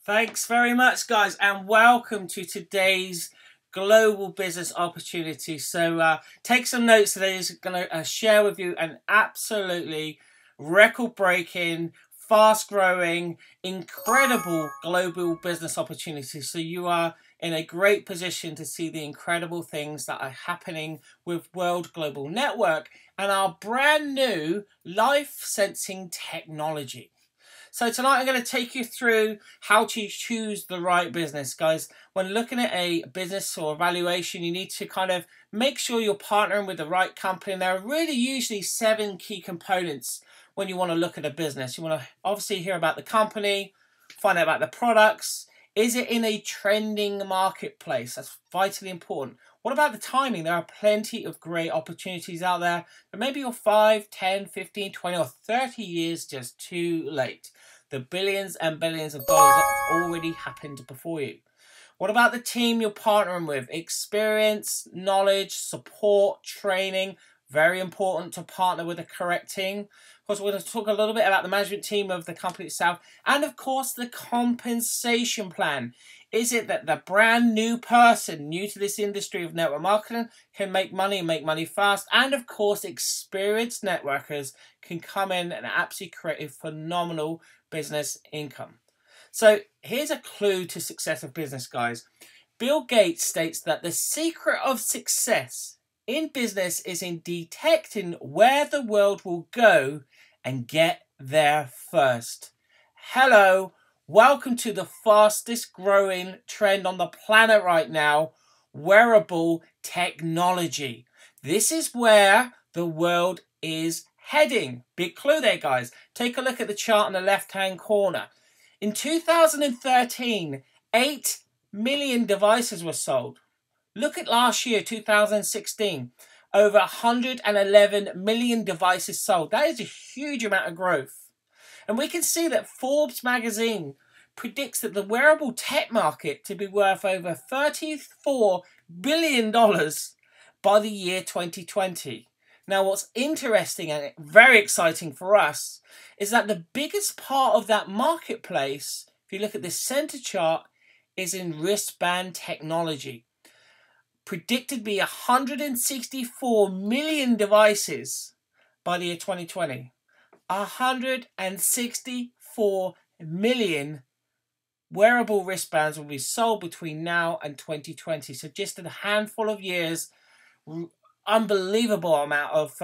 Thanks very much, guys, and welcome to today's global business opportunity. So take some notes. Today is going to share with you an absolutely record-breaking, fast-growing, incredible global business opportunity. So you are in a great position to see the incredible things that are happening with World Global Network and our brand new life sensing technology. So tonight I'm going to take you through how to choose the right business. Guys, when looking at a business or evaluation, you need to kind of make sure you're partnering with the right company. And there are really usually 7 key components when you want to look at a business. You want to obviously hear about the company, find out about the products. Is it in a trending marketplace? That's vitally important. What about the timing? There are plenty of great opportunities out there, but maybe you're 5, 10, 15, 20, or 30 years just too late. The billions and billions of dollars have already happened before you. What about the team you're partnering with? Experience, knowledge, support, training. Very important to partner with the correct team. Of course, we're going to talk a little bit about the management team of the company itself. And of course, the compensation plan. Is it that the brand new person, new to this industry of network marketing, can make money and make money fast? And of course, experienced networkers can come in and absolutely create a phenomenal business income. So here's a clue to success of business, guys. Bill Gates states that the secret of success in business is in detecting where the world will go and get there first. Hello, welcome to the fastest growing trend on the planet right now, wearable technology. This is where the world is heading. Big clue there, guys. Take a look at the chart on the left-hand corner. In 2013, 8 million devices were sold. Look at last year, 2016, over 111 million devices sold. That is a huge amount of growth. And we can see that Forbes magazine predicts that the wearable tech market to be worth over $34 billion by the year 2020. Now, what's interesting and very exciting for us is that the biggest part of that marketplace, if you look at this center chart, is in wristband technology. Predicted to be 164 million devices by the year 2020. 164 million wearable wristbands will be sold between now and 2020. So just a handful of years, unbelievable amount of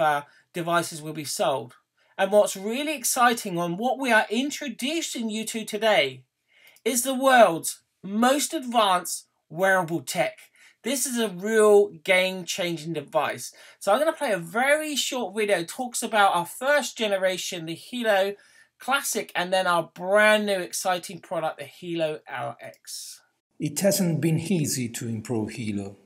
devices will be sold. And what's really exciting on what we are introducing you to today is the world's most advanced wearable tech. This is a real game-changing device. So I'm going to play a very short video. It talks about our first generation, the HELO Classic, and then our brand new exciting product, the HELO LX. It hasn't been easy to improve HELO.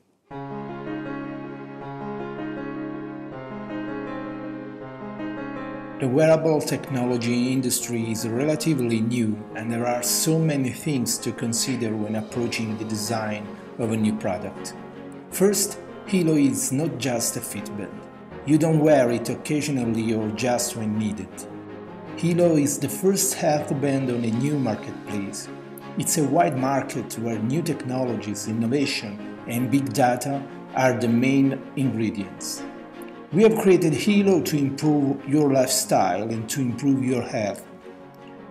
The wearable technology industry is relatively new, and there are so many things to consider when approaching the design of a new product. First, HELO is not just a Fitband. You don't wear it occasionally or just when needed. HELO is the first health band on a new marketplace. It's a wide market where new technologies, innovation, and big data are the main ingredients. We have created HELO to improve your lifestyle and to improve your health.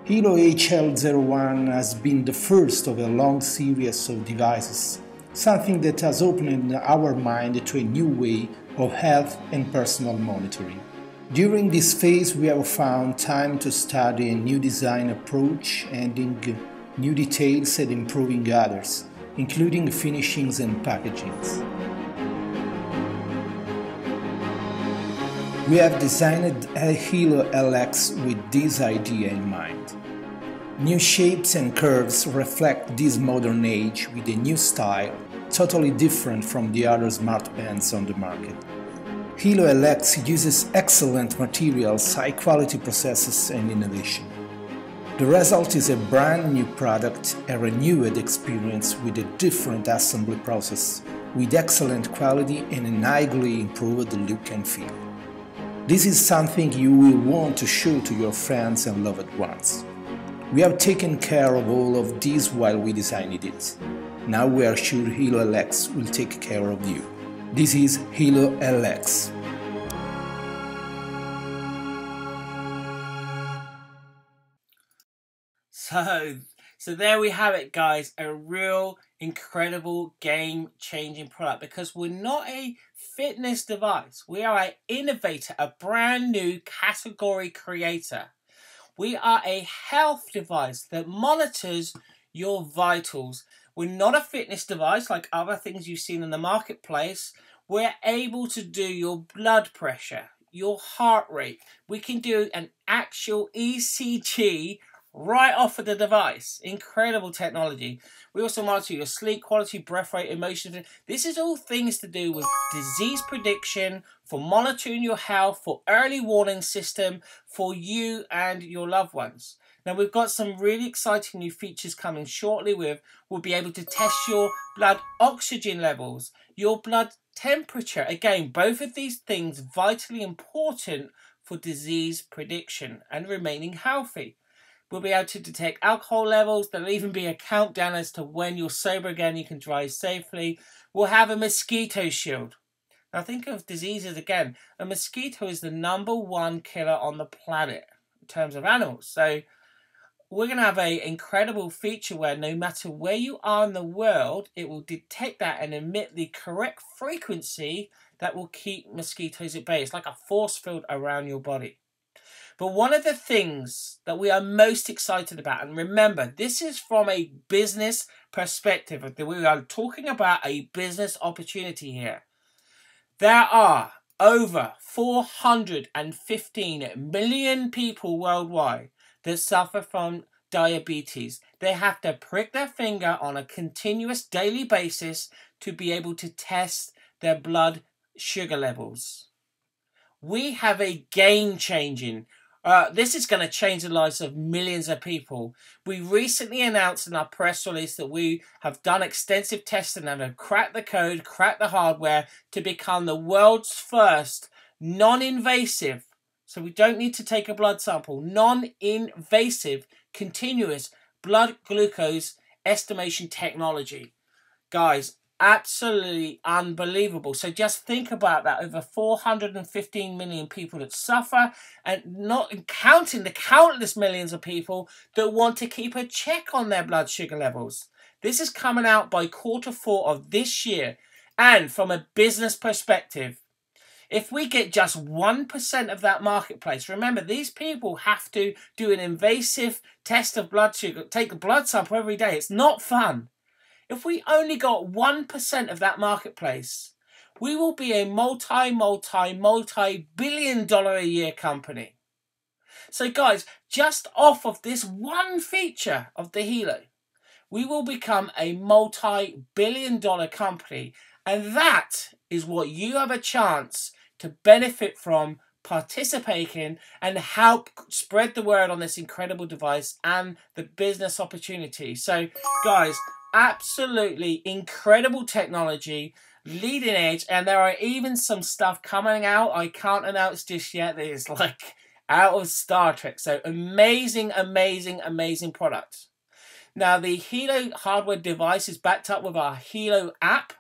HELO HL01 has been the first of a long series of devices, something that has opened our mind to a new way of health and personal monitoring. During this phase, we have found time to study a new design approach, adding new details and improving others, including finishings and packagings. We have designed a HELO LX with this idea in mind. New shapes and curves reflect this modern age with a new style, totally different from the other smart bands on the market. HELO LX uses excellent materials, high-quality processes and innovation. The result is a brand new product, a renewed experience with a different assembly process, with excellent quality and a highly improved look and feel. This is something you will want to show to your friends and loved ones. We have taken care of all of this while we designed it. Now we are sure HELO LX will take care of you. This is HELO LX. So there we have it, guys. A real incredible game-changing product, because we're not a fitness device. We are an innovator, a brand new category creator. We are a health device that monitors your vitals. We're not a fitness device like other things you've seen in the marketplace. We're able to do your blood pressure, your heart rate. We can do an actual ECG right off of the device. Incredible technology. We also monitor your sleep quality, breath rate, emotions. This is all things to do with disease prediction, for monitoring your health, for early warning system for you and your loved ones. Now we've got some really exciting new features coming shortly. We'll be able to test your blood oxygen levels, your blood temperature. Again, both of these things vitally important for disease prediction and remaining healthy. We'll be able to detect alcohol levels. There'll even be a countdown as to when you're sober again, you can drive safely. We'll have a mosquito shield. Now think of diseases again. A mosquito is the #1 killer on the planet in terms of animals. So we're going to have an incredible feature where no matter where you are in the world, it will detect that and emit the correct frequency that will keep mosquitoes at bay. It's like a force field around your body. But one of the things that we are most excited about, and remember, this is from a business perspective, we are talking about a business opportunity here. There are over 415 million people worldwide that suffer from diabetes. They have to prick their finger on a continuous daily basis to be able to test their blood sugar levels. We have a game-changing. This is going to change the lives of millions of people. We recently announced in our press release that we have done extensive testing and have cracked the code, cracked the hardware to become the world's first non-invasive, so we don't need to take a blood sample, non-invasive continuous blood glucose estimation technology. Guys, absolutely unbelievable. So just think about that. Over 415 million people that suffer, and not counting the countless millions of people that want to keep a check on their blood sugar levels. This is coming out by Q4 of this year. And from a business perspective, if we get just 1% of that marketplace, remember, these people have to do an invasive test of blood sugar, take a blood sample every day. It's not fun. If we only got 1% of that marketplace, we will be a multi-billion-dollar a year company. So guys, just off of this one feature of the HELO, we will become a multi-billion-dollar company. And that is what you have a chance to benefit from, participating, and help spread the word on this incredible device and the business opportunity. So guys, absolutely incredible technology, leading edge, and there are even some stuff coming out I can't announce just yet that is like out of Star Trek. So amazing, amazing, amazing product. Now the HELO hardware device is backed up with our HELO app,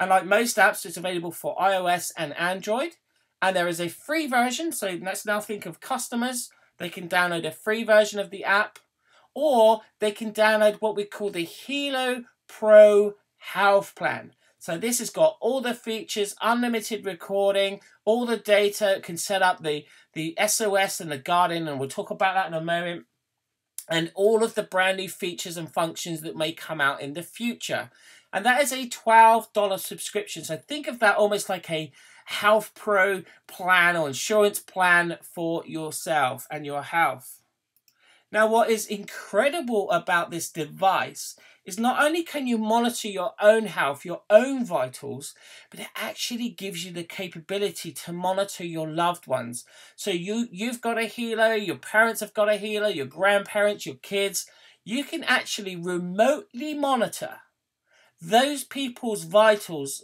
and like most apps, it's available for iOS and Android, and there is a free version. So let's now think of customers. They can download a free version of the app, or they can download what we call the HELO Pro Health Plan. So this has got all the features, unlimited recording, all the data. It can set up the SOS and the Guardian, and we'll talk about that in a moment, and all of the brand new features and functions that may come out in the future. And that is a $12 subscription. So think of that almost like a Health Pro plan or insurance plan for yourself and your health. Now, what is incredible about this device is not only can you monitor your own health, your own vitals, but it actually gives you the capability to monitor your loved ones. So you've got a HELO, your parents have got a HELO, your grandparents, your kids. You can actually remotely monitor those people's vitals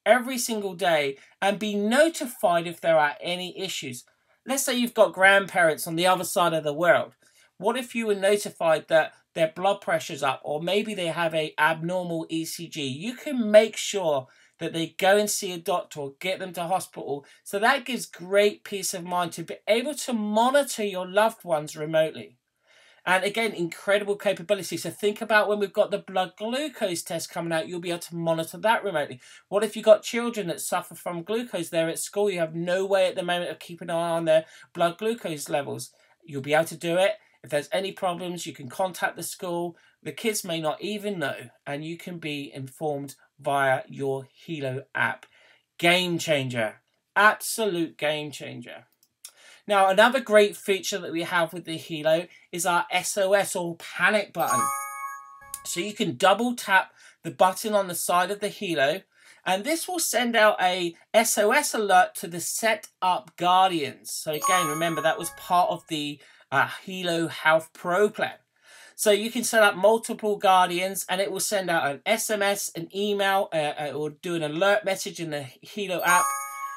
every single day and be notified if there are any issues. Let's say you've got grandparents on the other side of the world. What if you were notified that their blood pressure's up, or maybe they have a abnormal ECG? You can make sure that they go and see a doctor or get them to hospital. So that gives great peace of mind to be able to monitor your loved ones remotely. And again, incredible capability. So think about when we've got the blood glucose test coming out, you'll be able to monitor that remotely. What if you've got children that suffer from glucose there at school? You have no way at the moment of keeping an eye on their blood glucose levels. You'll be able to do it. If there's any problems, you can contact the school. The kids may not even know, and you can be informed via your HELO app. Game changer. Absolute game changer. Now, another great feature that we have with the HELO is our SOS or panic button. So you can double tap the button on the side of the HELO, and this will send out a SOS alert to the set up guardians. So again, remember that was part of the HELO Health Pro plan. So you can set up multiple guardians, and it will send out an SMS, an email, it will do an alert message in the HELO app.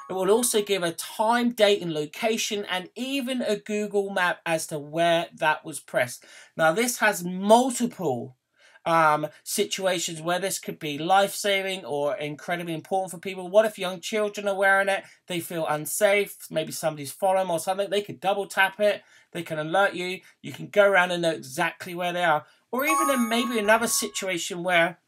It will also give a time, date, and location, and even a Google map as to where that was pressed. Now, this has multiple situations where this could be life-saving or incredibly important for people. What if young children are wearing it? They feel unsafe. Maybe somebody's following them or something. They could double tap it. They can alert you. You can go around and know exactly where they are. Or even in maybe another situation where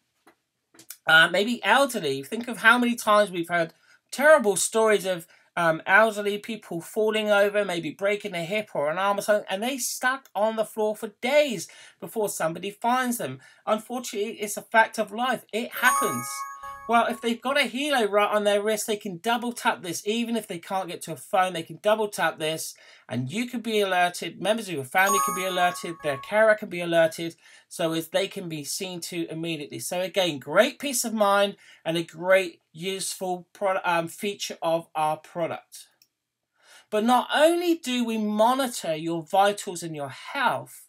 maybe elderly. Think of how many times we've heard terrible stories of elderly people falling over, maybe breaking a hip or an arm or something, and they stuck on the floor for days before somebody finds them. Unfortunately, it's a fact of life. It happens. Well, if they've got a HELO right on their wrist, they can double tap this. Even if they can't get to a phone, they can double tap this, and you can be alerted. Members of your family can be alerted. Their carer can be alerted, so as they can be seen to immediately. So again, great peace of mind and a great useful feature of our product. But not only do we monitor your vitals and your health,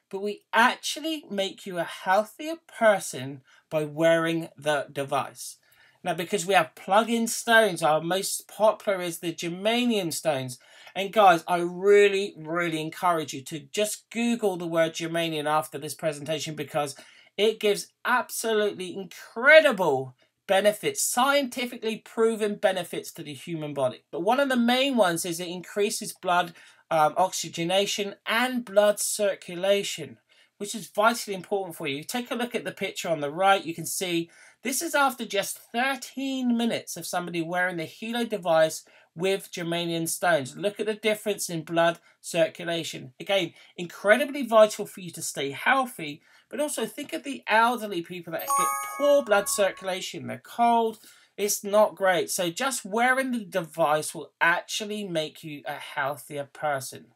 but we actually make you a healthier person by wearing the device. Now, because we have plug-in stones, our most popular is the germanium stones. And guys, I really, really encourage you to just Google the word germanium after this presentation, because it gives absolutely incredible benefits, scientifically proven benefits to the human body. But one of the main ones is it increases blood oxygenation and blood circulation, which is vitally important for you. Take a look at the picture on the right. You can see this is after just 13 minutes of somebody wearing the HELO device with germanium stones. Look at the difference in blood circulation. Again, incredibly vital for you to stay healthy, but also think of the elderly people that get poor blood circulation. They're cold. It's not great. So just wearing the device will actually make you a healthier person.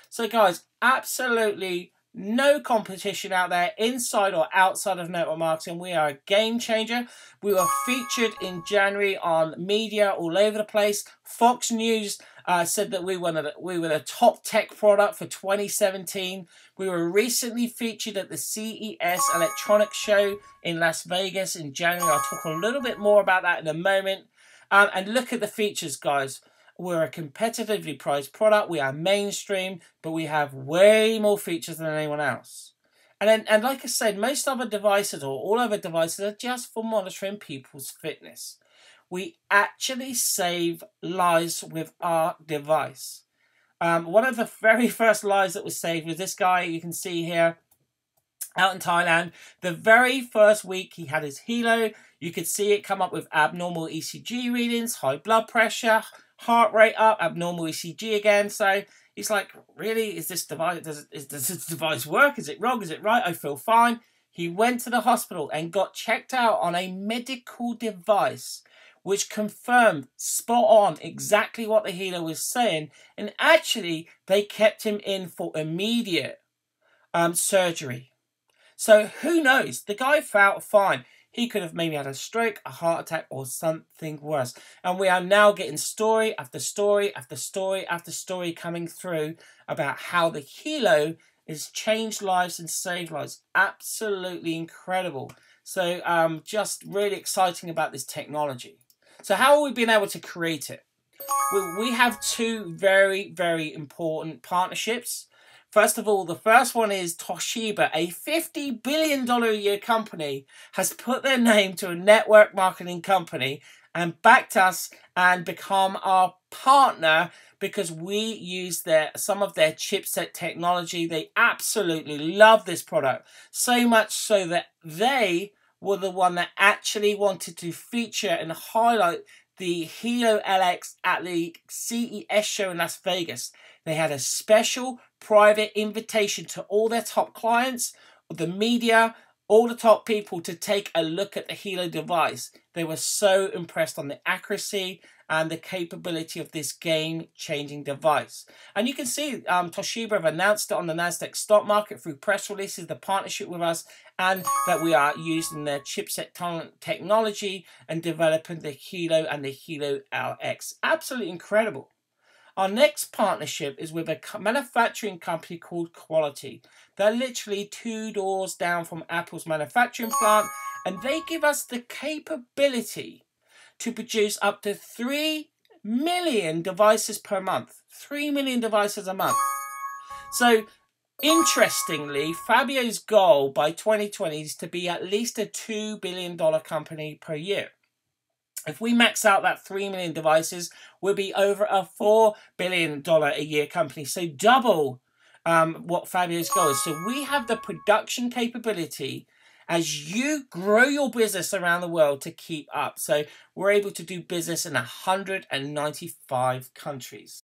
So guys, absolutely no competition out there, inside or outside of network marketing. We are a game changer. We were featured in January on media all over the place. Fox News said that we were the top tech product for 2017. We were recently featured at the CES Electronics Show in Las Vegas in January. I'll talk a little bit more about that in a moment. And look at the features, guys. We're a competitively priced product. We are mainstream, but we have way more features than anyone else. And like I said, most other devices or all other devices are just for monitoring people's fitness. We actually save lives with our device. One of the very first lives that was saved was this guy you can see here out in Thailand. The very first week he had his HELO, you could see it come up with abnormal ECG readings, high blood pressure, heart rate up, abnormal ECG again. So he's like, really, is this device, does this device work? Is it wrong? Is it right? I feel fine. He went to the hospital and got checked out on a medical device which confirmed spot on exactly what the HELO was saying. And actually, they kept him in for immediate surgery. So who knows? The guy felt fine. He could have maybe had a stroke, a heart attack, or something worse. And we are now getting story after story after story after story coming through about how the HELO has changed lives and saved lives. Absolutely incredible. So just really exciting about this technology. So how have we been able to create it? We have two very, very important partnerships. First of all, the first one is Toshiba, a $50 billion a year company, has put their name to a network marketing company and backed us and become our partner because we use some of their chipset technology. They absolutely love this product, so much so that they were the one that actually wanted to feature and highlight the HELO LX at the CES show in Las Vegas. They had a special private invitation to all their top clients, the media, all the top people to take a look at the HELO device. They were so impressed on the accuracy and the capability of this game-changing device. And you can see Toshiba have announced it on the Nasdaq stock market through press releases, the partnership with us, and that we are using their chipset technology and developing the HELO and the HELO LX. Absolutely incredible. Our next partnership is with a manufacturing company called Quality. They're literally 2 doors down from Apple's manufacturing plant, and they give us the capability to produce up to 3 million devices per month. 3 million devices a month. So, interestingly, Fabio's goal by 2020 is to be at least a $2 billion company per year. If we max out that 3 million devices, we'll be over a $4 billion a year company. So double what Fabio's goal is. So we have the production capability as you grow your business around the world to keep up. So we're able to do business in 195 countries.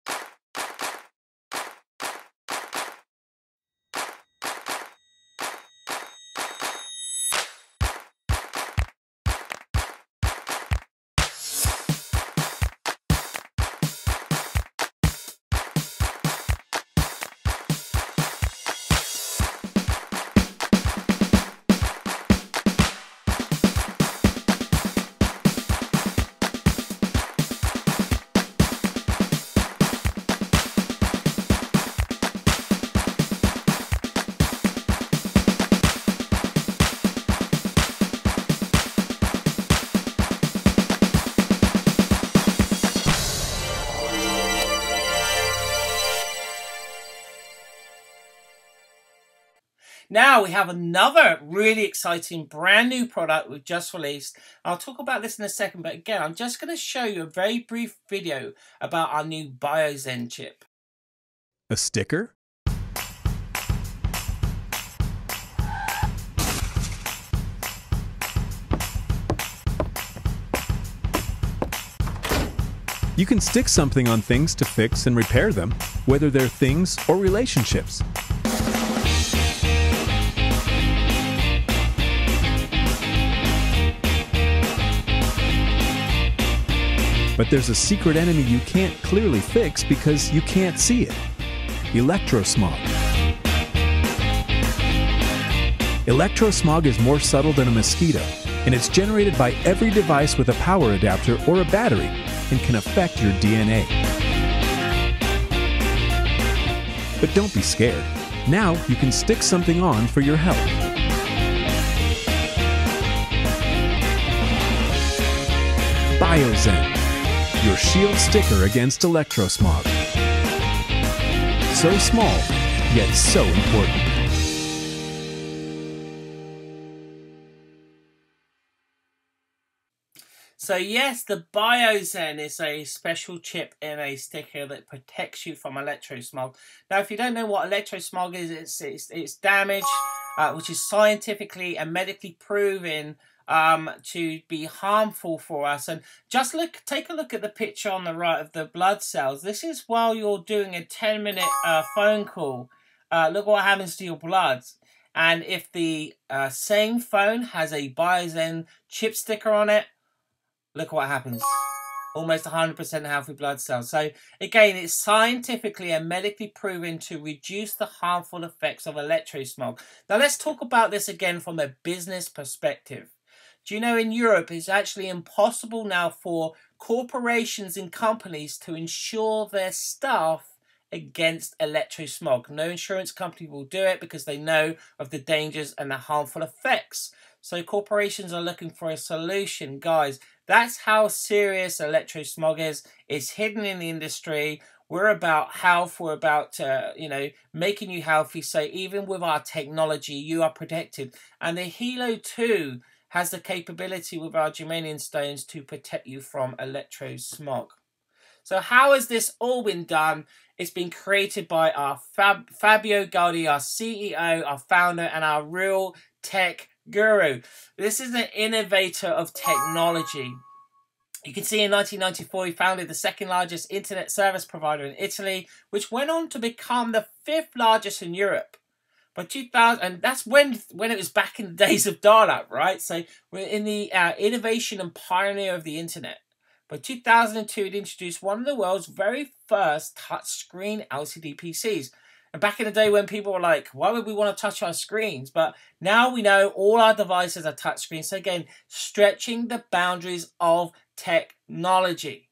Now we have another really exciting brand new product we've just released. I'll talk about this in a second, but again, I'm just going to show you a very brief video about our new Wgn chip. A sticker? You can stick something on things to fix and repair them, whether they're things or relationships. But there's a secret enemy you can't clearly fix because you can't see it. Electrosmog. Electrosmog is more subtle than a mosquito, and it's generated by every device with a power adapter or a battery and can affect your DNA. But don't be scared. Now you can stick something on for your health. Wgn, your shield sticker against electrosmog. So small, yet so important. So yes, the Wgn is a special chip in a sticker that protects you from electrosmog. Now, if you don't know what electrosmog is, it's damage which is scientifically and medically proven to be harmful for us. And just take a look at the picture on the right of the blood cells. This is while you're doing a 10-minute phone call. Look what happens to your blood. And if the same phone has a Wgn chip sticker on it, look what happens. Almost 100% healthy blood cells. So again, it's scientifically and medically proven to reduce the harmful effects of electrosmog. Now let's talk about this again from a business perspective. Do you know in Europe it's actually impossible now for corporations and companies to insure their staff against electrosmog? No insurance company will do it because they know of the dangers and the harmful effects. So corporations are looking for a solution, guys. That's how serious electrosmog is. It's hidden in the industry. We're about health. We're about, making you healthy. So even with our technology, you are protected. And the HELO 2 has the capability with our germanium stones to protect you from electrosmog. So how has this all been done? It's been created by our Fabio Galdi, our CEO, our founder, and our real tech guru. This is an innovator of technology. You can see in 1994, he founded the second largest internet service provider in Italy, which went on to become the 5th largest in Europe. By 2000, and that's when it was back in the days of dial-up, right? So we're in the innovation and pioneer of the internet. By 2002, it introduced one of the world's very first touchscreen LCD PCs. And back in the day when people were like, why would we want to touch our screens? But now we know all our devices are touchscreens. So again, stretching the boundaries of technology.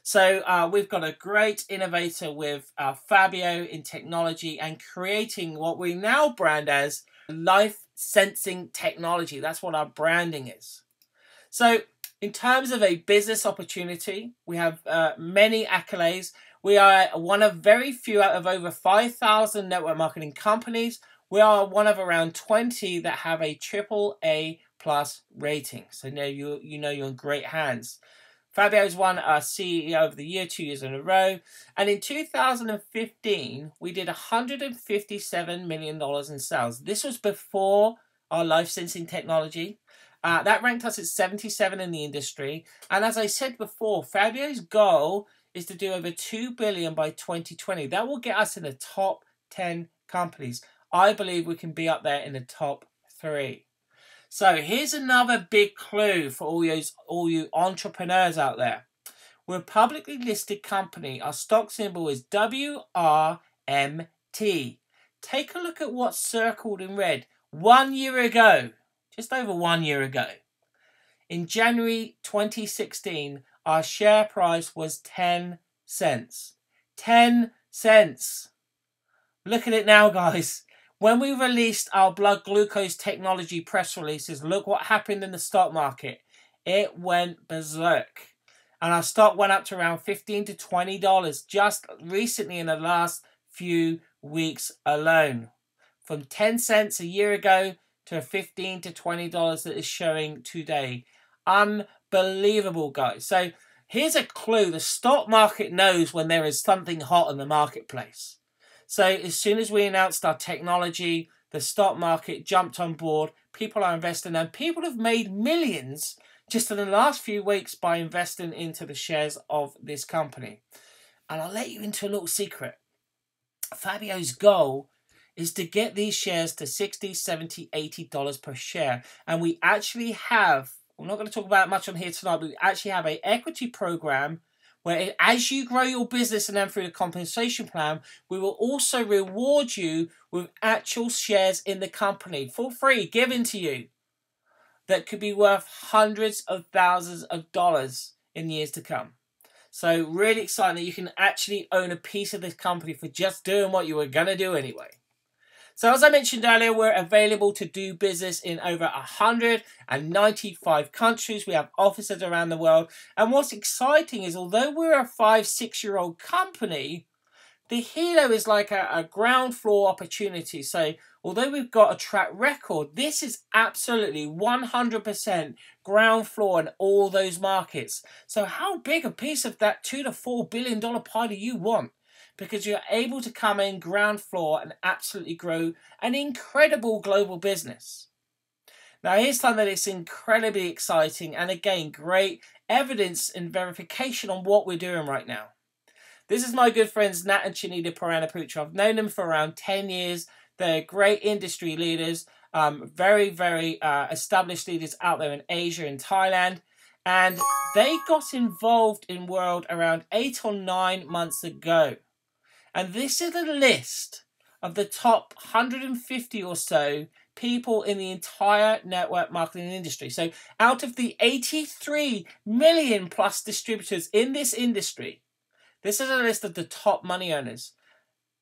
So we've got a great innovator with Fabio in technology and creating what we now brand as life sensing technology. That's what our branding is. So in terms of a business opportunity, we have many accolades. We are one of very few out of over 5,000 network marketing companies. We are one of around 20 that have a AAA+ rating. So now you're in great hands. Fabio's won our CEO of the Year 2 years in a row. And in 2015, we did $157 million in sales. This was before our life sensing technology. That ranked us at 77 in the industry. And as I said before, Fabio's goal is to do over $2 billion by 2020. That will get us in the top 10 companies. I believe we can be up there in the top 3. So here's another big clue for all you entrepreneurs out there. We're a publicly listed company. Our stock symbol is WRMT. Take a look at what's circled in red. 1 year ago, just over 1 year ago, in January 2016, our share price was 10 cents. 10 cents. Look at it now, guys. When we released our blood glucose technology press releases, look what happened in the stock market. It went berserk. And our stock went up to around $15 to $20 just recently in the last few weeks alone. From 10 cents a year ago to $15 to $20 that is showing today. Unbelievable, guys. So here's a clue. The stock market knows when there is something hot in the marketplace. So as soon as we announced our technology, the stock market jumped on board. People are investing, and people have made millions just in the last few weeks by investing into the shares of this company. And I'll let you into a little secret. Fabio's goal is to get these shares to $60, $70, $80 per share. And we actually have, I'm not going to talk about it much on here tonight, but we actually have an equity program where as you grow your business and then through the compensation plan, we will also reward you with actual shares in the company for free, given to you, that could be worth hundreds of thousands of dollars in years to come. So really exciting that you can actually own a piece of this company for just doing what you were going to do anyway. So as I mentioned earlier, we're available to do business in over 195 countries. We have offices around the world. And what's exciting is although we're a 5-6-year-old company, the HELO is like a ground floor opportunity. So although we've got a track record, this is absolutely 100% ground floor in all those markets. So how big a piece of that $2 to $4 billion pie do you want? Because you're able to come in ground floor and absolutely grow an incredible global business. Now here's something that is incredibly exciting and again great evidence and verification on what we're doing right now. This is my good friends Nat and Chinita Puranaputra. I've known them for around 10 years. They're great industry leaders, very established leaders out there in Asia and Thailand. And they got involved in World around 8 or 9 months ago. And this is a list of the top 150 or so people in the entire network marketing industry. So out of the 83 million plus distributors in this industry, this is a list of the top money earners.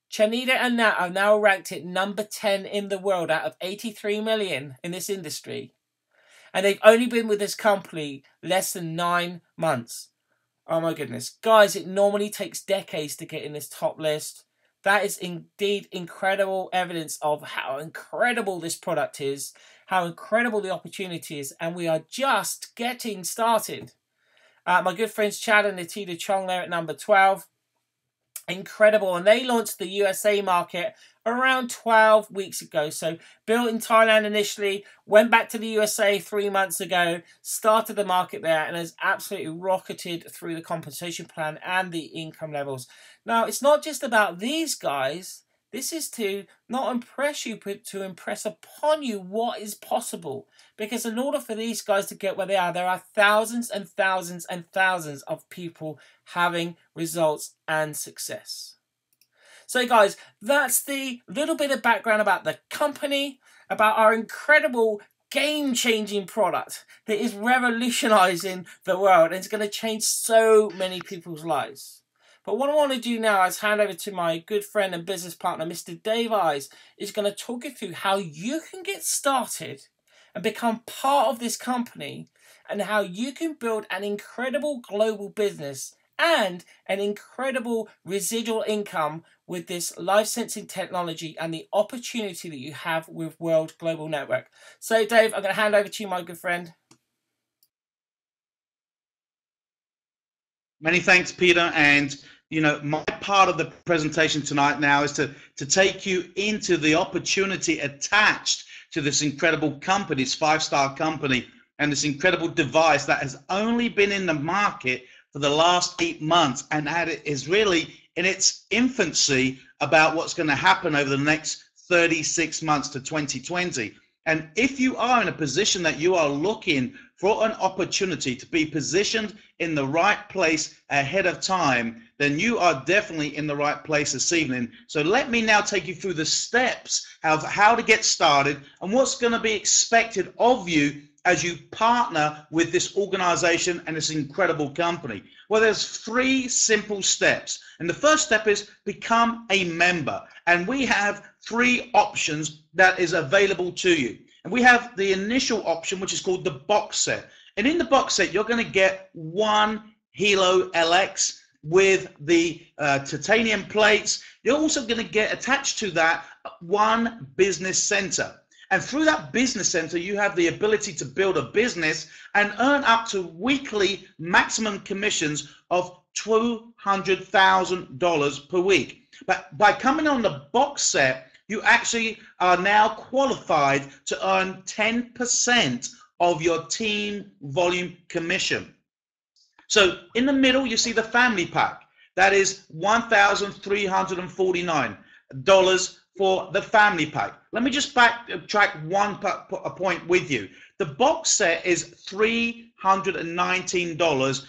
Chanita and Nat are now ranked at number 10 in the world out of 83 million in this industry. And they've only been with this company less than 9 months. Oh my goodness. Guys, it normally takes decades to get in this top list. That is indeed incredible evidence of how incredible this product is, how incredible the opportunity is, and we are just getting started. My good friends Chad and Natita Chong there at number 12. Incredible, and they launched the USA market around 12 weeks ago. So built in Thailand initially, went back to the USA 3 months ago, started the market there, and has absolutely rocketed through the compensation plan and the income levels. Now, it's not just about these guys. This is to not impress you, but to impress upon you what is possible. Because in order for these guys to get where they are, there are thousands and thousands and thousands of people having results and success. So guys, that's the little bit of background about the company, about our incredible game-changing product that is revolutionizing the world and it's going to change so many people's lives. But what I want to do now is hand over to my good friend and business partner, Mr. Dave Ives, is going to talk you through how you can get started and become part of this company and how you can build an incredible global business and an incredible residual income with this live sensing technology and the opportunity that you have with World Global Network. So Dave, I'm going to hand over to you, my good friend. Many thanks, Peter. And, you know, my part of the presentation tonight now is to take you into the opportunity attached to this incredible company, this 5-star company, and this incredible device that has only been in the market for the last 8 months, and that it is really in its infancy about what's going to happen over the next 36 months to 2020. And if you are in a position that you are looking for an opportunity to be positioned in the right place ahead of time, then you are definitely in the right place this evening. So let me now take you through the steps of how to get started and what's going to be expected of you as you partner with this organization and this incredible company. Well, there's 3 simple steps. And the first step is become a member. And we have 3 options that is available to you. And we have the initial option, which is called the box set. And in the box set, you're going to get 1 HELO LX with the titanium plates. You're also going to get attached to that 1 business center. And through that business center, you have the ability to build a business and earn up to weekly maximum commissions of $200,000 per week. But by coming on the box set, you actually are now qualified to earn 10% of your team volume commission. So in the middle, you see the family pack. That is $1,349 for the family pack. Let me just backtrack one point with you. The box set is $319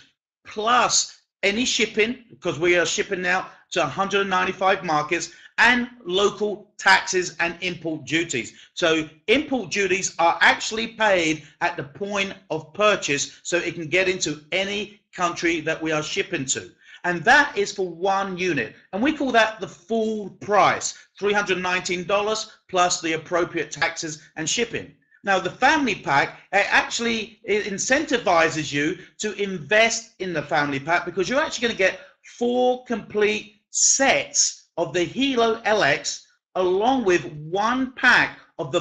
plus any shipping, because we are shipping now to 195 markets, and local taxes and import duties. So import duties are actually paid at the point of purchase, so it can get into any country that we are shipping to. And that is for 1 unit. And we call that the full price, $319 plus the appropriate taxes and shipping. Now, the family pack actually incentivizes you to invest in the family pack, because you're actually going to get 4 complete sets of the HELO LX along with 1 pack of the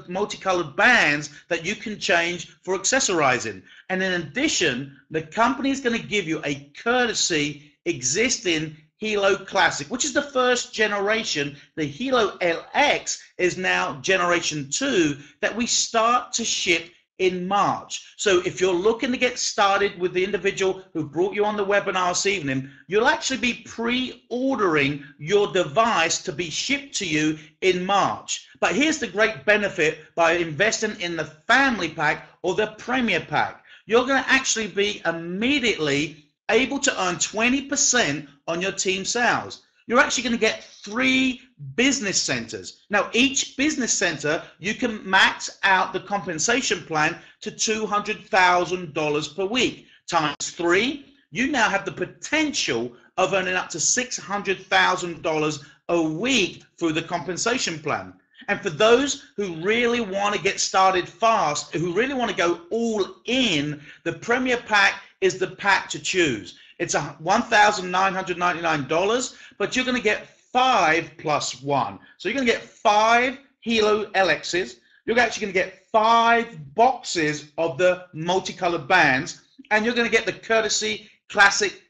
multicolored bands that you can change for accessorizing. And in addition, the company is going to give you a courtesy existing HELO Classic, which is the first generation. The HELO LX is now generation 2 that we start to ship in March. So if you're looking to get started with the individual who brought you on the webinar this evening, you'll actually be pre-ordering your device to be shipped to you in March. But here's the great benefit by investing in the family pack or the premier pack. You're going to actually be immediately able to earn 20% on your team sales. You're actually going to get 3 business centers. Now, each business center, you can max out the compensation plan to $200,000 per week. Times 3, you now have the potential of earning up to $600,000 a week through the compensation plan. And for those who really want to get started fast, who really want to go all in, the Premier Pack is the pack to choose. It's $1,999, but you're going to get 5 plus 1. So you're going to get 5 HELO LXs. You're actually going to get 5 boxes of the multicolored bands, and you're going to get the courtesy classic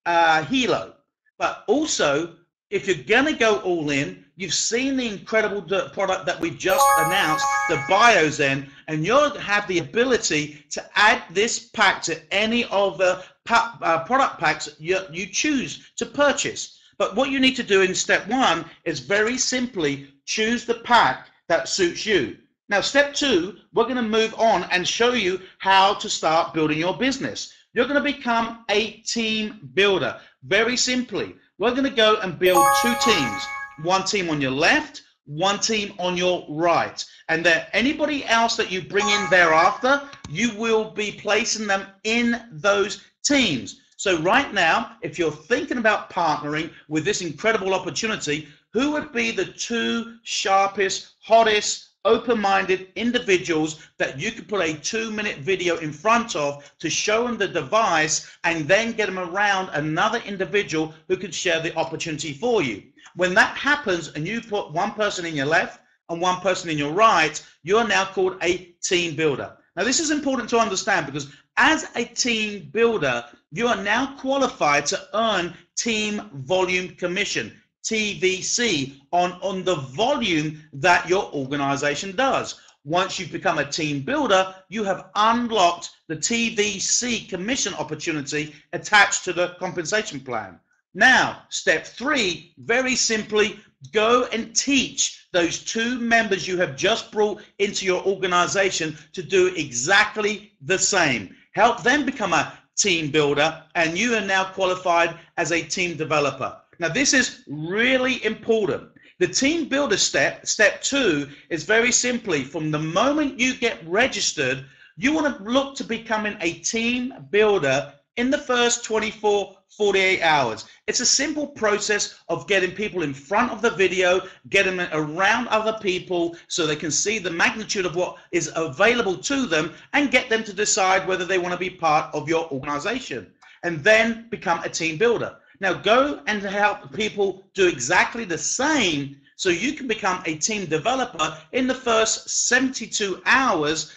HELO. But also, if you're going to go all in, you've seen the incredible product that we've just announced, the Wgn, and you'll have the ability to add this pack to any of the product packs you choose to purchase. But what you need to do in step 1 is very simply choose the pack that suits you. Now, step 2, we're going to move on and show you how to start building your business. You're going to become a team builder. Very simply, we're going to go and build 2 teams. One team on your left, one team on your right. And then anybody else that you bring in thereafter, you will be placing them in those teams. So right now, if you're thinking about partnering with this incredible opportunity, who would be the 2 sharpest, hottest, open-minded individuals that you could put a 2-minute video in front of to show them the device and then get them around another individual who could share the opportunity for you? When that happens and you put one person in your left and one person in your right, you're now called a team builder. Now, this is important to understand because as a team builder, you are now qualified to earn team volume commission, TVC, on the volume that your organization does. Once you've become a team builder, you have unlocked the TVC commission opportunity attached to the compensation plan. Now, step 3, very simply, go and teach those 2 members you have just brought into your organization to do exactly the same. Help them become a team builder, and you are now qualified as a team developer. Now, this is really important. The team builder step 2, is very simply from the moment you get registered, you want to look to becoming a team builder in the first 48 hours. It's a simple process of getting people in front of the video, getting them around other people so they can see the magnitude of what is available to them and get them to decide whether they want to be part of your organization and then become a team builder. Now go and help people do exactly the same so you can become a team developer in the first 72 hours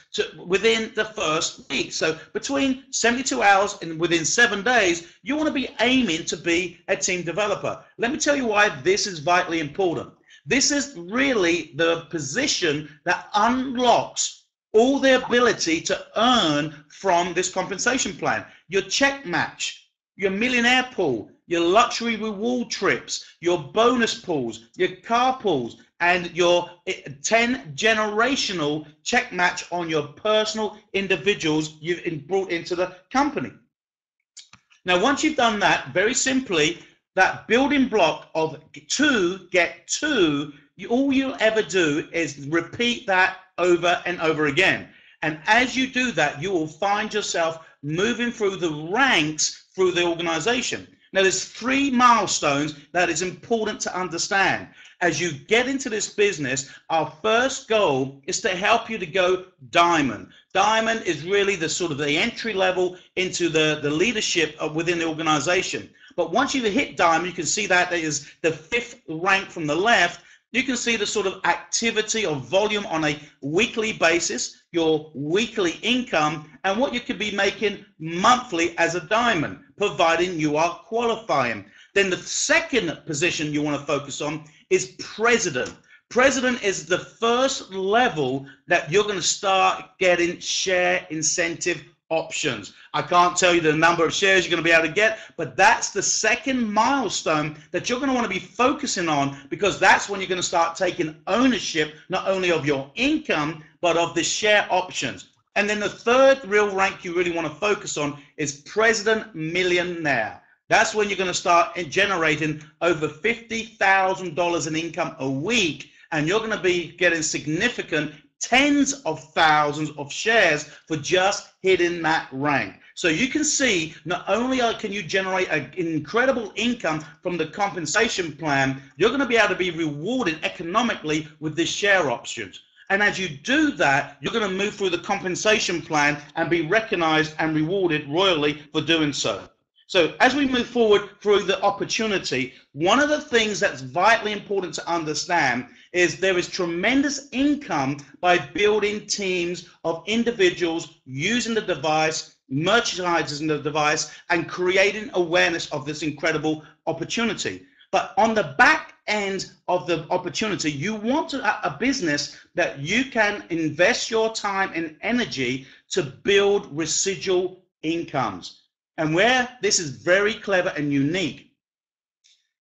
within the first week. So between 72 hours and within 7 days, you want to be aiming to be a team developer. Let me tell you why this is vitally important. This is really the position that unlocks all the ability to earn from this compensation plan. Your check match, your millionaire pool, your luxury reward trips, your bonus pools, your car pools, and your 10 generational check match on your personal individuals you've brought into the company. Now, once you've done that, very simply, that building block of 2 get 2, all you'll ever do is repeat that over and over again. And as you do that, you will find yourself moving through the ranks through the organization. Now, there's 3 milestones that is important to understand. As you get into this business, our first goal is to help you to go diamond. Diamond is really the sort of the entry level into the leadership within the organization. But once you've hit diamond, you can see that there is the 5th rank from the left. You can see the sort of activity or volume on a weekly basis, your weekly income, and what you could be making monthly as a diamond, providing you are qualifying. Then the second position you want to focus on is president. President is the first level that you're going to start getting share incentive options. I can't tell you the number of shares you're going to be able to get, but that's the second milestone that you're going to want to be focusing on, because that's when you're going to start taking ownership not only of your income but of the share options. And then the third real rank you really want to focus on is president millionaire. That's when you're going to start generating over $50,000 in income a week, and you're going to be getting significant tens of thousands of shares for just hitting that rank. So you can see, not only can you generate an incredible income from the compensation plan, you're going to be able to be rewarded economically with the share options. And as you do that, you're going to move through the compensation plan and be recognized and rewarded royally for doing so. So as we move forward through the opportunity, one of the things that's vitally important to understand is there is tremendous income by building teams of individuals using the device, merchandising the device, and creating awareness of this incredible opportunity. But on the back end of the opportunity, you want a business that you can invest your time and energy to build residual incomes. And where this is very clever and unique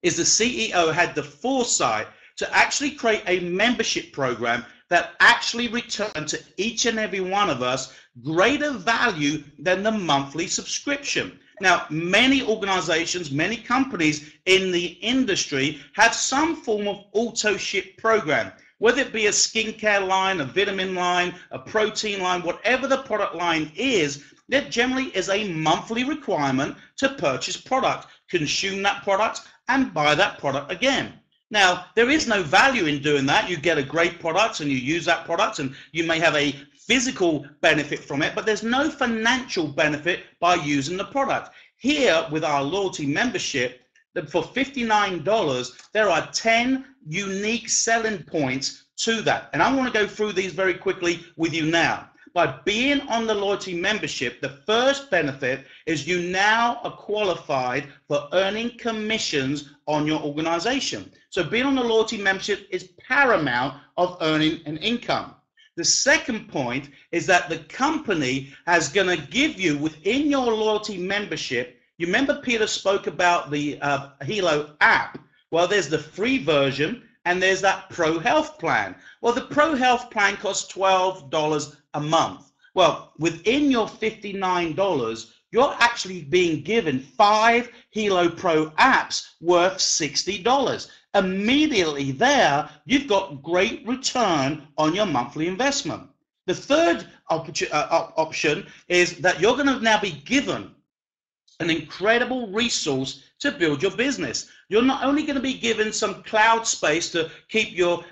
is the CEO had the foresight to actually create a membership program that actually returned to each and every one of us greater value than the monthly subscription. Now, many organizations, many companies in the industry have some form of auto ship program, whether it be a skincare line, a vitamin line, a protein line, whatever the product line is. There generally is a monthly requirement to purchase product, consume that product, and buy that product again. Now, there is no value in doing that. You get a great product and you use that product and you may have a physical benefit from it, but there's no financial benefit by using the product. Here with our loyalty membership, for $59, there are 10 unique selling points to that. And I want to go through these very quickly with you now. By being on the loyalty membership, the first benefit is you now are qualified for earning commissions on your organization. So being on the loyalty membership is paramount of earning an income. The second point is that the company is going to give you within your loyalty membership. You remember Peter spoke about the HELO app. Well, there's the free version and there's that Pro Health plan. Well, the Pro Health plan costs $12 a month. Well, within your $59, you're actually being given 5 HELO Pro apps worth $60. Immediately there, you've got great return on your monthly investment. The third option is that you're going to now be given an incredible resource to build your business. You're not only going to be given some cloud space to keep your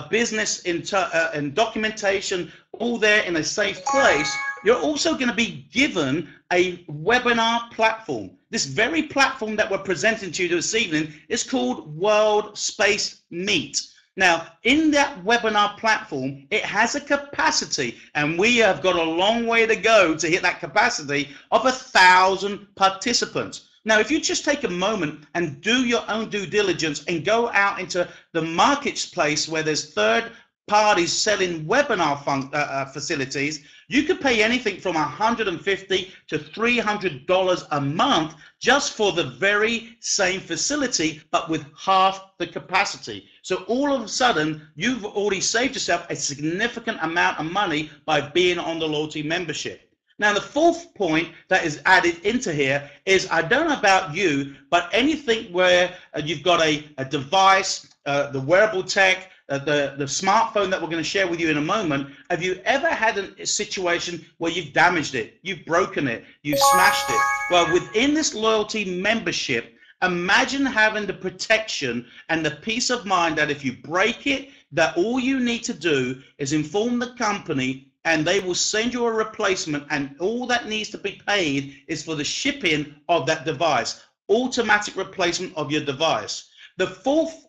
business and documentation all there in a safe place, you're also going to be given a webinar platform. This very platform that we're presenting to you this evening is called World Space Meet. Now, in that webinar platform, it has a capacity, and we have got a long way to go to hit that capacity of 1,000 participants. Now, if you just take a moment and do your own due diligence and go out into the marketplace where there's third parties selling webinar facilities, you could pay anything from $150 to $300 a month just for the very same facility, but with half the capacity. So all of a sudden, you've already saved yourself a significant amount of money by being on the loyalty membership. Now, the fourth point that is added into here is, I don't know about you, but anything where you've got a device, the wearable tech, the smartphone that we're going to share with you in a moment, have you ever had a situation where you've damaged it, you've broken it, you've smashed it? Well, within this loyalty membership, imagine having the protection and the peace of mind that if you break it, that all you need to do is inform the company and they will send you a replacement, and all that needs to be paid is for the shipping of that device, automatic replacement of your device. The fourth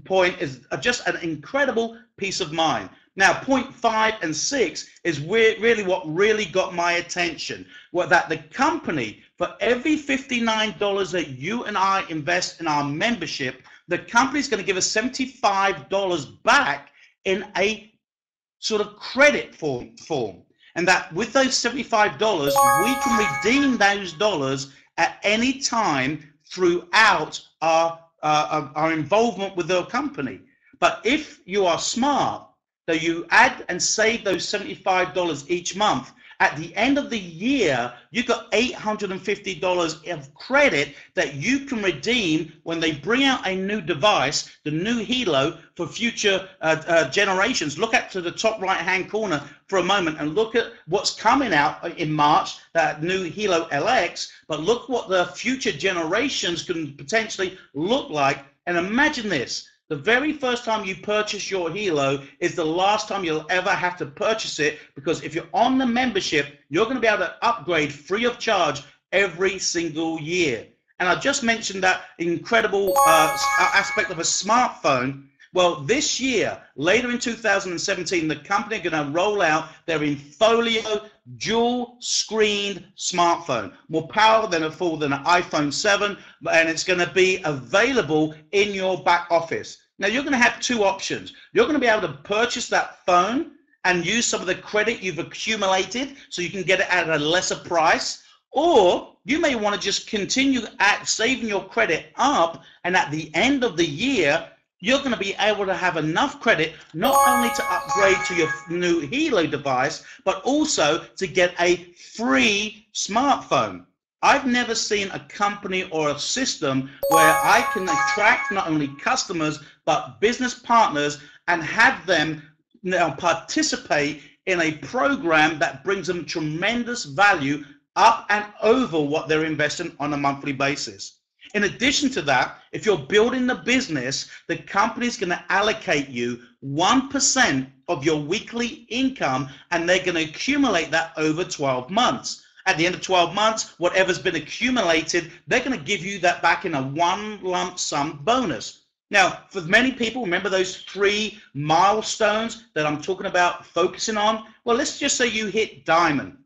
point is just an incredible peace of mind. Now, point 5 and 6 is really what really got my attention. Well, that the company, for every $59 that you and I invest in our membership, the company is going to give us $75 back in a sort of credit form. And that with those $75, we can redeem those dollars at any time throughout our involvement with the company. But if you are smart, that you add and save those $75 each month, at the end of the year, you've got $850 of credit that you can redeem when they bring out a new device, the new HELO, for future generations. Look at to the top right-hand corner for a moment and look at what's coming out in March, that new HELO LX, but look what the future generations can potentially look like. And imagine this, The very first time you purchase your HELO is the last time you'll ever have to purchase it, because if you're on the membership, you're going to be able to upgrade free of charge every single year. And I just mentioned that incredible aspect of a smartphone. Well, this year, later in 2017, the company are going to roll out their Infolio dual-screened smartphone, more powerful than an iPhone 7, and it's going to be available in your back office. Now, you're going to have two options. You're going to be able to purchase that phone and use some of the credit you've accumulated so you can get it at a lesser price, or you may want to just continue saving your credit up, and at the end of the year, you're going to be able to have enough credit not only to upgrade to your new HELO device, but also to get a free smartphone. I've never seen a company or a system where I can attract not only customers, but business partners and have them now participate in a program that brings them tremendous value up and over what they're investing on a monthly basis. In addition to that, if you're building the business, the company's going to allocate you 1% of your weekly income, and they're going to accumulate that over 12 months. At the end of 12 months, whatever's been accumulated, they're going to give you that back in a one lump sum bonus. Now, for many people, remember those 3 milestones that I'm talking about focusing on? Well, let's just say you hit diamond.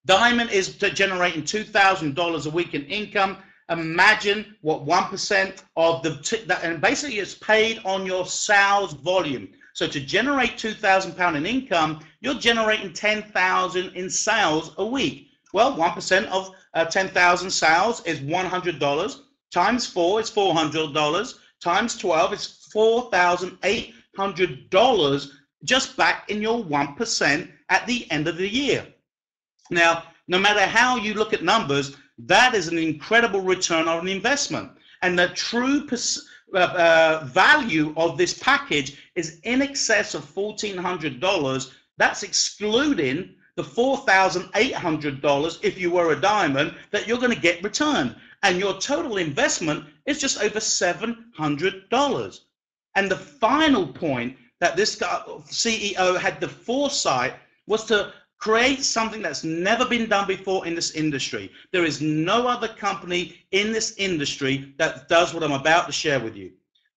Diamond is generating $2,000 a week in income. Imagine what 1% of and basically it's paid on your sales volume. So to generate £2,000 in income, you're generating $10,000 in sales a week. Well, 1% of 10,000 sales is $100. Times 4 is $400. Times 12 is $4,800 just back in your 1% at the end of the year. Now, no matter how you look at numbers, that is an incredible return on investment. And the true value of this package is in excess of $1,400. That's excluding the $4,800 if you were a diamond that you're going to get returned. And your total investment is just over $700. And the final point that this CEO had the foresight was to create something that's never been done before in this industry. There is no other company in this industry that does what I'm about to share with you.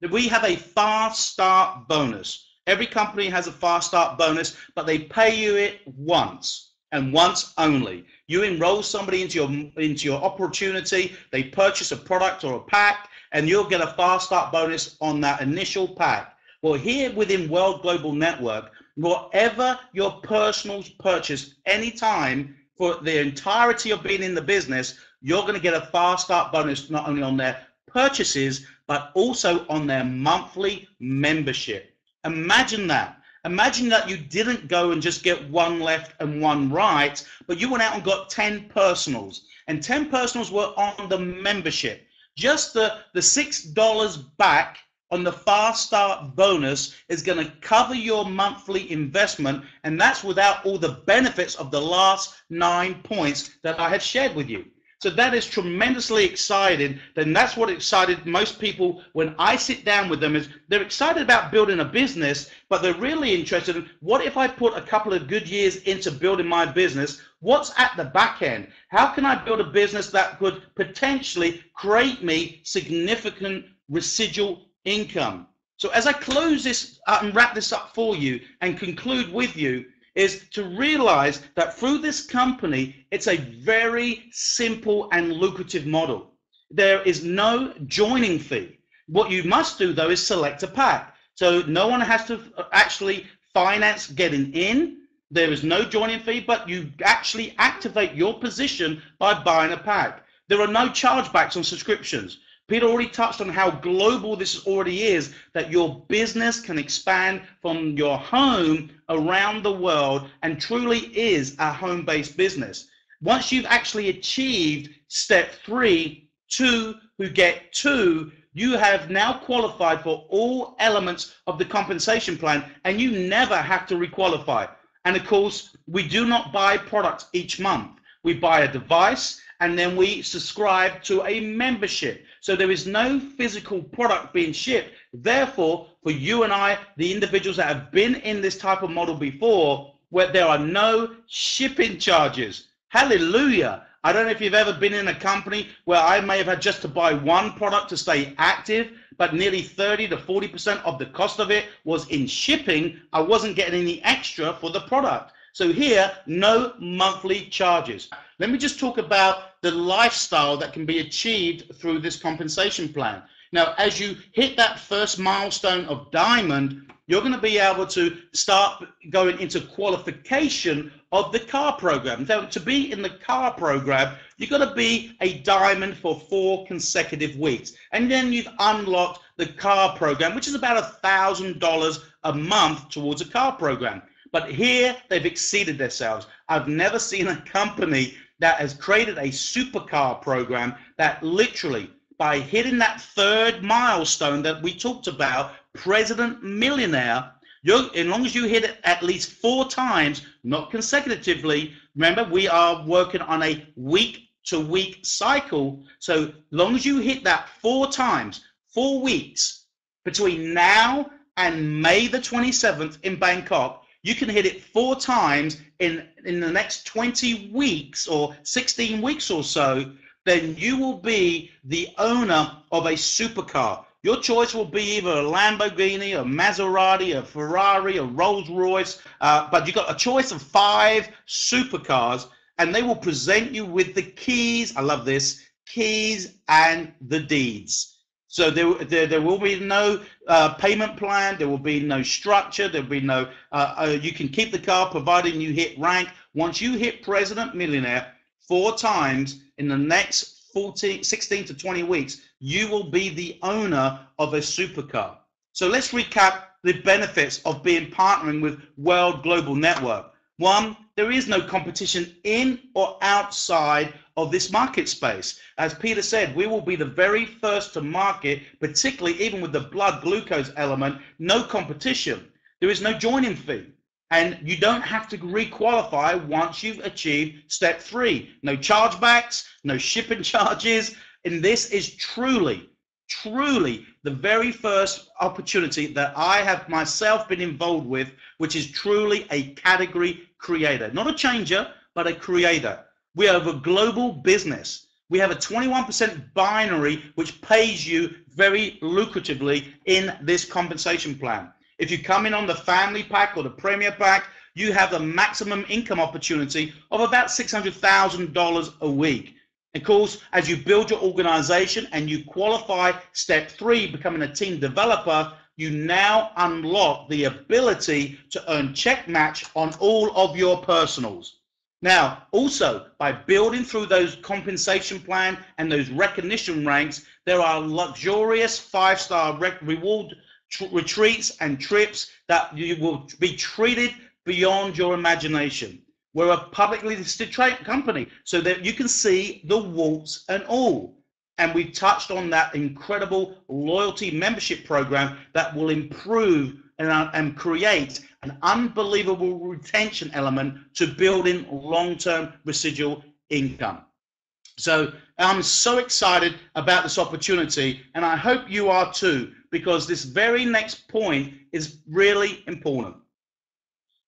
We have a fast start bonus. Every company has a fast start bonus, but they pay you it once and once only. You enroll somebody into your opportunity, they purchase a product or a pack, and you'll get a fast start bonus on that initial pack. Well, here within World Global Network, whatever your personal purchase anytime for the entirety of being in the business, you're going to get a fast start bonus not only on their purchases, but also on their monthly membership. Imagine that. Imagine that you didn't go and just get one left and one right, but you went out and got 10 personals, and 10 personals were on the membership. Just the $6 back on the fast start bonus is going to cover your monthly investment, and that's without all the benefits of the last 9 points that I have shared with you. So that is tremendously exciting. Then that's what excited most people when I sit down with them, is they're excited about building a business, but they're really interested in, what if I put a couple of good years into building my business? What's at the back end? How can I build a business that could potentially create me significant residual income? So as I close this and wrap this up for you and conclude with you, is to realize that through this company, it's a very simple and lucrative model. There is no joining fee. What you must do though is select a pack. So no one has to actually finance getting in. There is no joining fee, but you actually activate your position by buying a pack. There are no chargebacks on subscriptions. Peter already touched on how global this already is, that your business can expand from your home around the world and truly is a home-based business. Once you've actually achieved step 3, 2 who get 2, you have now qualified for all elements of the compensation plan, and you never have to requalify. And of course, we do not buy products each month. We buy a device, and then we subscribe to a membership. So there is no physical product being shipped. Therefore, for you and I, the individuals that have been in this type of model before, where there are no shipping charges. Hallelujah. I don't know if you've ever been in a company where I may have had just to buy one product to stay active, but nearly 30 to 40% of the cost of it was in shipping. I wasn't getting any extra for the product. So here, no monthly charges. Let me just talk about the lifestyle that can be achieved through this compensation plan. Now, as you hit that first milestone of diamond, you're going to be able to start going into qualification of the car program. Now, to be in the car program, you've got to be a diamond for 4 consecutive weeks. And then you've unlocked the car program, which is about $1,000 a month towards a car program. But here, they've exceeded themselves. I've never seen a company that has created a supercar program that literally, by hitting that third milestone that we talked about, President Millionaire, as long as you hit it at least 4 times, not consecutively. Remember, we are working on a week-to-week cycle. So long as you hit that 4 times, 4 weeks, between now and May the 27th in Bangkok, you can hit it 4 times in the next 20 weeks or 16 weeks or so, then you will be the owner of a supercar. Your choice will be either a Lamborghini, a Maserati, a Ferrari, a Rolls Royce, but you've got a choice of 5 supercars, and they will present you with the keys. I love this, keys and the deeds. So there will be no payment plan, there will be no structure, there will be no, you can keep the car providing you hit rank. Once you hit President Millionaire 4 times in the next 16 to 20 weeks, you will be the owner of a supercar. So let's recap the benefits of being partnering with World Global Network. 1, there is no competition in or outside of this market space. As Peter said, we will be the very first to market, particularly even with the blood glucose element, no competition. There is no joining fee. And you don't have to re-qualify once you've achieved step 3. No chargebacks, no shipping charges. And this is truly the very first opportunity that I have myself been involved with, which is truly a category creator. Not a changer, but a creator. We have a global business. We have a 21% binary, which pays you very lucratively in this compensation plan. If you come in on the family pack or the premier pack, you have the maximum income opportunity of about $600,000 a week. Of course, as you build your organization and you qualify step 3, becoming a team developer, you now unlock the ability to earn check match on all of your personals. Now, also, by building through those compensation plan and those recognition ranks, there are luxurious 5-star reward retreats and trips that you will be treated beyond your imagination. We're a publicly listed company so that you can see the warts and all. And we touched on that incredible loyalty membership program that will improve and create an unbelievable retention element to building long-term residual income. So I'm so excited about this opportunity, and I hope you are too, because this very next point is really important.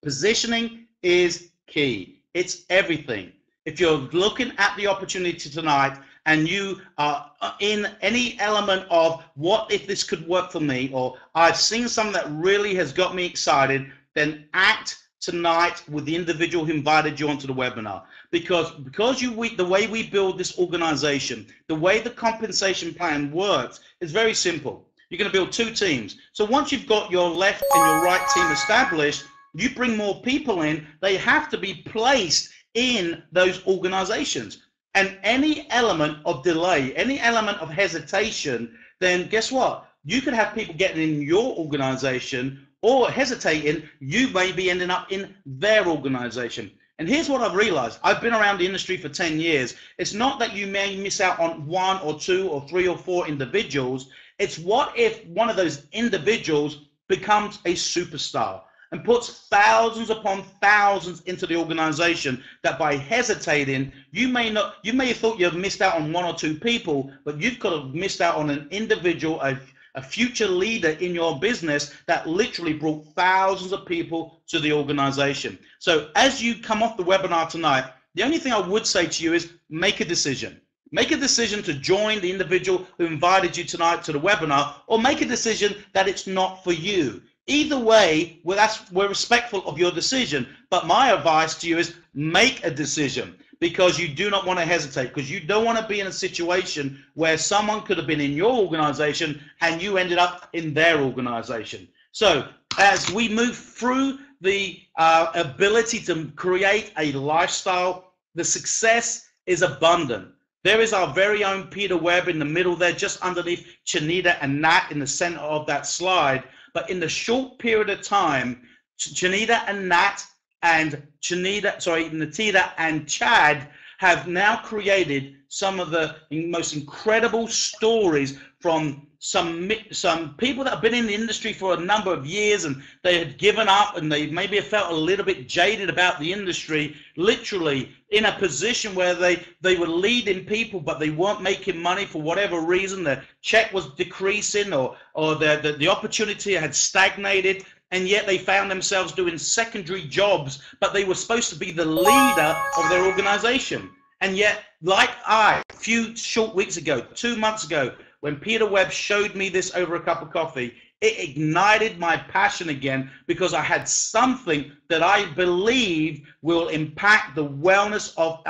Positioning is key. It's everything. If you're looking at the opportunity tonight and you are in any element of what if this could work for me, or I've seen something that really has got me excited, then act tonight with the individual who invited you onto the webinar. Because the way we build this organization, the way the compensation plan works is very simple. You're going to build 2 teams. So once you've got your left and your right team established, you bring more people in, they have to be placed in those organizations. And any element of delay, any element of hesitation, then guess what? You could have people getting in your organization, or hesitating, you may be ending up in their organization. And here's what I've realized. I've been around the industry for 10 years. It's not that you may miss out on 1 or 2 or 3 or 4 individuals. It's what if one of those individuals becomes a superstar, and puts thousands upon thousands into the organization, that by hesitating, you may have thought you've missed out on one or two people, but you've got to missed out on an individual, a future leader in your business that literally brought thousands of people to the organization. So as you come off the webinar tonight, the only thing I would say to you is make a decision. Make a decision to join the individual who invited you tonight to the webinar, or make a decision that it's not for you. Either way, we're respectful of your decision, but my advice to you is make a decision, because you do not want to hesitate, because you don't want to be in a situation where someone could have been in your organization and you ended up in their organization. So as we move through the ability to create a lifestyle, the success is abundant. There is our very own Peter Webb in the middle there, just underneath Chanita and Nat in the center of that slide. But in the short period of time, Chanita and Nat and Natita and Chad have now created some of the most incredible stories from some people that have been in the industry for a number of years, and they had given up and they maybe have felt a little bit jaded about the industry, literally in a position where they were leading people, but they weren't making money for whatever reason. Their check was decreasing, or the opportunity had stagnated, and yet they found themselves doing secondary jobs, but they were supposed to be the leader of their organization. And yet, like a few short weeks ago, 2 months ago, when Peter Webb showed me this over a cup of coffee, it ignited my passion again, because I had something that I believe will impact the wellness of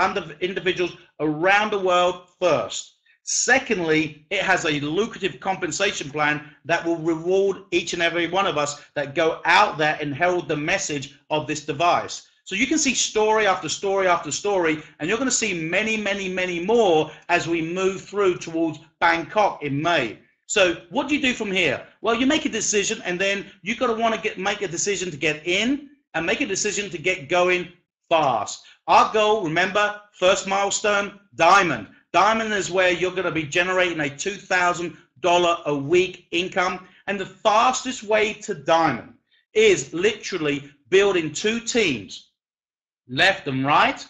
individuals around the world first. Secondly, it has a lucrative compensation plan that will reward each and every one of us that go out there and herald the message of this device. So you can see story after story after story, and you're going to see many, many, many more as we move through towards Bangkok in May. So what do you do from here? Well, you make a decision, and then you've got to want to make a decision to get in, and make a decision to get going fast. Our goal, remember, first milestone, diamond. Diamond is where you're going to be generating a $2,000 a week income. And the fastest way to diamond is literally building 2 teams, left and right,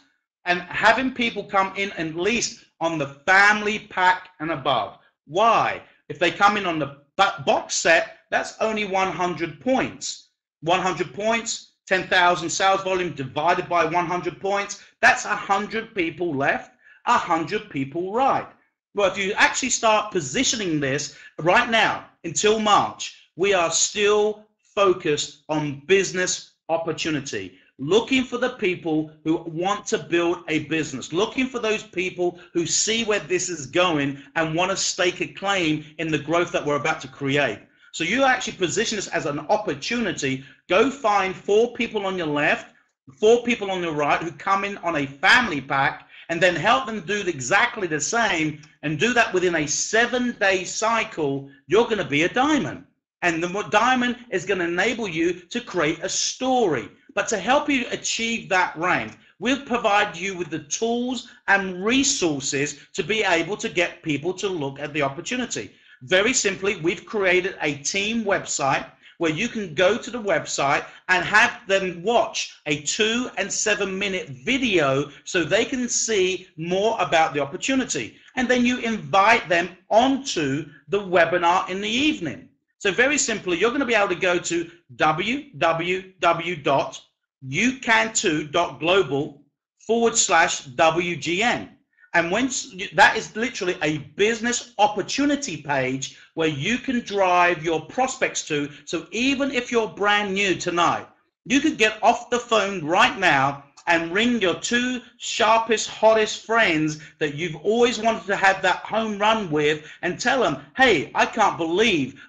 and having people come in at least on the family pack and above. Why? If they come in on the box set, that's only 100 points. 100 points, 10,000 sales volume divided by 100 points, that's 100 people left, 100 people right. Well, if you actually start positioning this right now until March, we are still focused on business opportunity, looking for the people who want to build a business, looking for those people who see where this is going and want to stake a claim in the growth that we're about to create. So you actually position this as an opportunity. Go find 4 people on your left, 4 people on your right who come in on a family pack, and then help them do exactly the same, and do that within a 7-day cycle. You're going to be a diamond. And the diamond is going to enable you to create a story. But to help you achieve that rank, we'll provide you with the tools and resources to be able to get people to look at the opportunity. Very simply, we've created a team website where you can go to the website and have them watch a 2- and 7-minute video so they can see more about the opportunity. And then you invite them onto the webinar in the evening. So very simply, you're going to be able to go to www.youcan2.global/WGN. And once that is literally a business opportunity page where you can drive your prospects to. So even if you're brand new tonight, you could get off the phone right now and ring your 2 sharpest, hottest friends that you've always wanted to have that home run with, and tell them, hey, I believe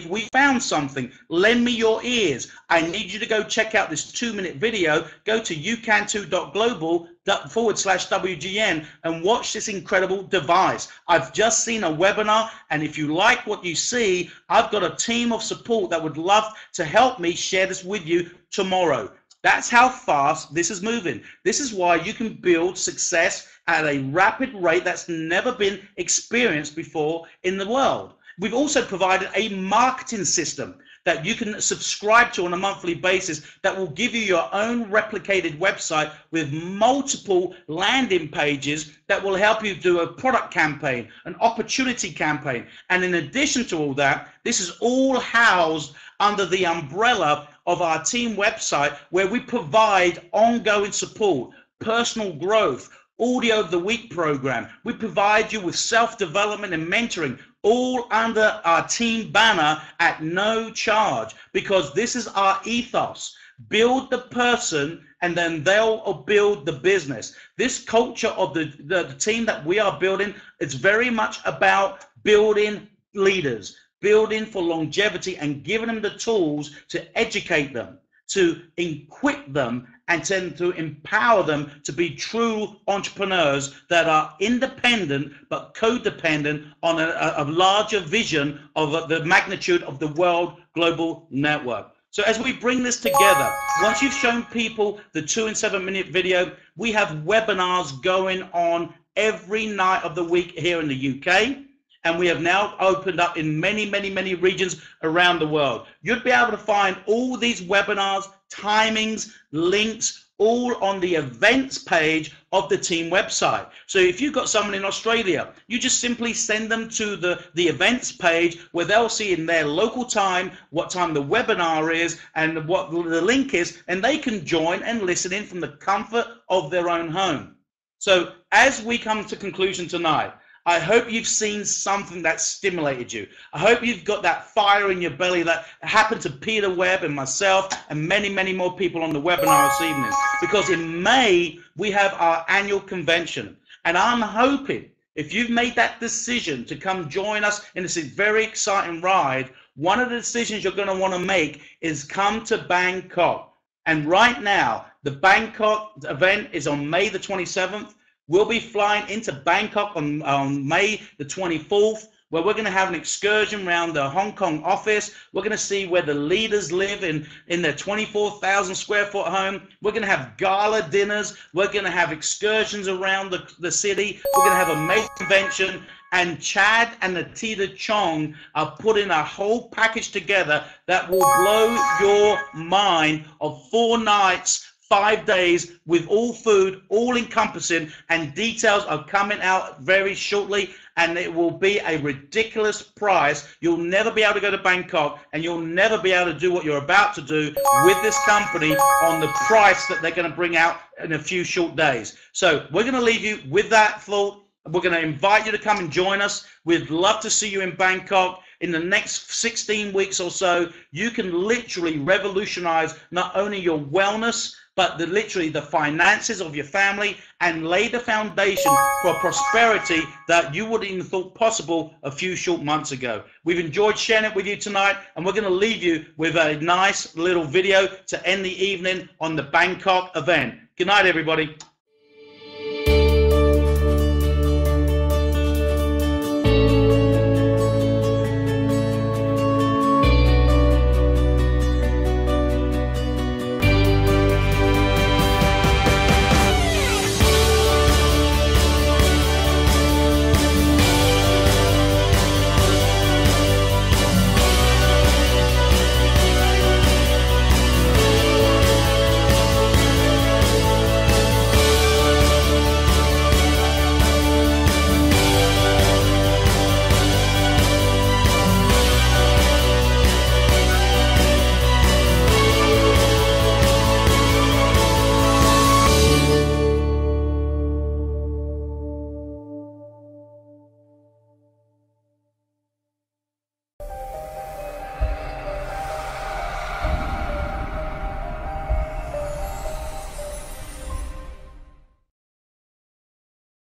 we found something. Lend me your ears. I need you to go check out this 2-minute video. Go to youcan2.global/WGN and watch this incredible device. I've just seen a webinar, and if you like what you see, I've got a team of support that would love to help me share this with you tomorrow. That's how fast this is moving. This is why you can build success at a rapid rate that's never been experienced before in the world. We've also provided a marketing system that you can subscribe to on a monthly basis that will give you your own replicated website with multiple landing pages that will help you do a product campaign, an opportunity campaign. And in addition to all that, this is all housed under the umbrella of our team website, where we provide ongoing support, personal growth, audio of the week program. We provide you with self-development and mentoring, all under our team banner at no charge, because this is our ethos. Build the person and then they'll build the business. This culture of the team that we are building, it's very much about building leaders, building for longevity, and giving them the tools to educate them, to equip them, and then to empower them to be true entrepreneurs that are independent but codependent on a larger vision of the magnitude of the world global network. So as we bring this together, once you've shown people the 2 and 7 minute video, we have webinars going on every night of the week here in the UK. And we have now opened up in many, many, many regions around the world. You'd be able to find all these webinars, timings, links, all on the events page of the team website. So if you've got someone in Australia, you just simply send them to the events page, where they'll see in their local time what time the webinar is and what the link is, and they can join and listen in from the comfort of their own home. So as we come to conclusion tonight, I hope you've seen something that stimulated you. I hope you've got that fire in your belly that happened to Peter Webb and myself and many, many more people on the webinar this evening. Because in May, we have our annual convention. And I'm hoping, if you've made that decision to come join us in this very exciting ride, one of the decisions you're going to want to make is come to Bangkok. And right now, the Bangkok event is on May the 27th. We'll be flying into Bangkok on May the 24th, where we're going to have an excursion around the Hong Kong office. We're going to see where the leaders live in their 24,000 square foot home. We're going to have gala dinners. We're going to have excursions around the city. We're going to have a May convention. And Chad and Atita Chong are putting a whole package together that will blow your mind of 4 nights, 5 days with all food, all encompassing, and details are coming out very shortly, and it will be a ridiculous price. You'll never be able to go to Bangkok, and you'll never be able to do what you're about to do with this company on the price that they're going to bring out in a few short days. So we're going to leave you with that thought. We're going to invite you to come and join us. We'd love to see you in Bangkok. In the next 16 weeks or so, you can literally revolutionize not only your wellness, but literally the finances of your family, and lay the foundation for prosperity that you wouldn't even thought possible a few short months ago. We've enjoyed sharing it with you tonight, and we're going to leave you with a nice little video to end the evening on the Bangkok event. Good night, everybody.